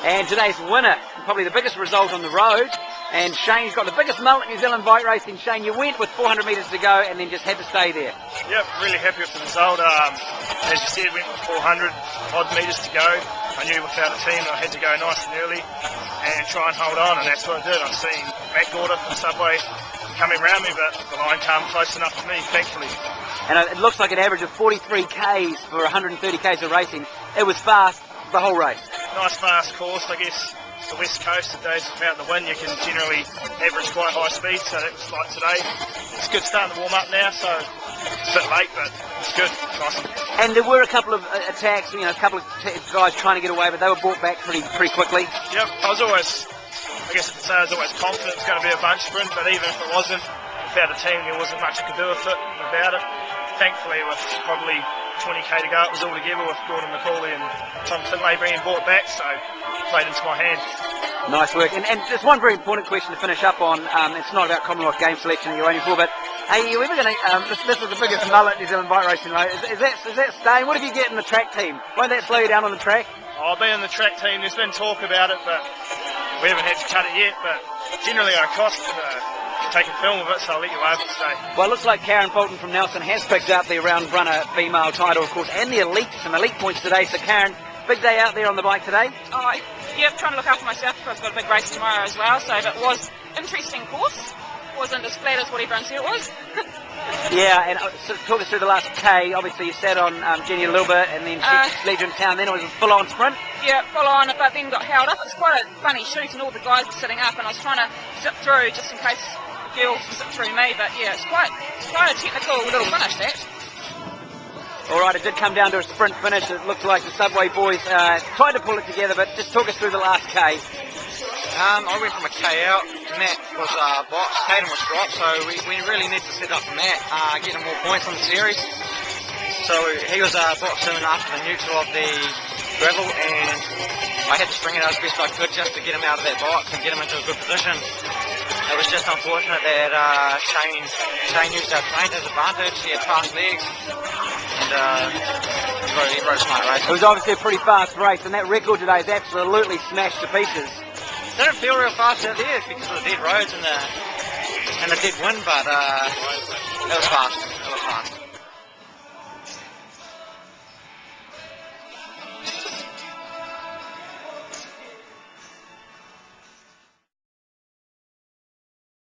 And today's winner, probably the biggest result on the road. And Shane's got the biggest mullet in New Zealand bike racing. Shane, you went with 400 metres to go and then just had to stay there. Yep, really happy with the result. As you said, went with 400 odd metres to go. I knew without a team I had to go nice and early and try and hold on, and that's what I did. I've seen Matt Gorder from Subway coming around me, but the line came close enough to me, thankfully. And it looks like an average of 43 Ks for 130 Ks of racing. It was fast the whole race. Nice fast course, I guess. The West Coast, the days without the wind, you can generally average quite high speed, so that was like today. It's good starting to warm up now, so it's a bit late, but it's good. Nice. And there were a couple of attacks, a couple of guys trying to get away, but they were brought back pretty quickly. Yep, I was always confident it was going to be a bunch sprint, but even if it wasn't, without a team, there wasn't much I could do with it, about it. Thankfully, with probably 20k to go, it was all together with Gordon McCauley and Tom Finlay being brought back, so it played into my hand. Nice work. And just one very important question to finish up on. It's not about Commonwealth game selection you're aiming for, but are you ever going to, this is the biggest mullet New Zealand bike racing, right? Is that staying? What have you get in the track team? Won't that slow you down on the track? I'll be in the track team. There's been talk about it, but we haven't had to cut it yet, but generally I cost taking film of it, so I'll let you over today. Well, it looks like Karen Fulton from Nelson has picked up the Round Brunner female title, of course, and the some elite points today. So Karen, big day out there on the bike today? Oh, yeah, trying to look after myself because I've got a big race tomorrow as well, so it was an interesting course. Wasn't as flat as what everyone said it was. Yeah, and so talk us through the last K. Obviously you sat on Jenny a little bit and then she led you in town, then it was a full-on sprint. Yeah, full on, but then got held up. It's quite a funny shoot and all the guys were sitting up and I was trying to zip through just in case the girls zip through me, but yeah, it's quite a technical little finish that. Alright, it did come down to a sprint finish. It looked like the Subway boys tried to pull it together, but just talk us through the last K. I went from a K out. Matt was boxed, Caden was dropped, so we really need to set up for Matt, getting more points on the series. So he was boxed in after the neutral of the gravel, and I had to string it out as best I could just to get him out of that box and get him into a good position. It was just unfortunate that Shane used our train to his advantage. He had fast legs, and he rode a smart race. It was obviously a pretty fast race, and that record today is absolutely smashed to pieces. It didn't feel real fast out there because of the dead roads and the dead wind, but it was fast.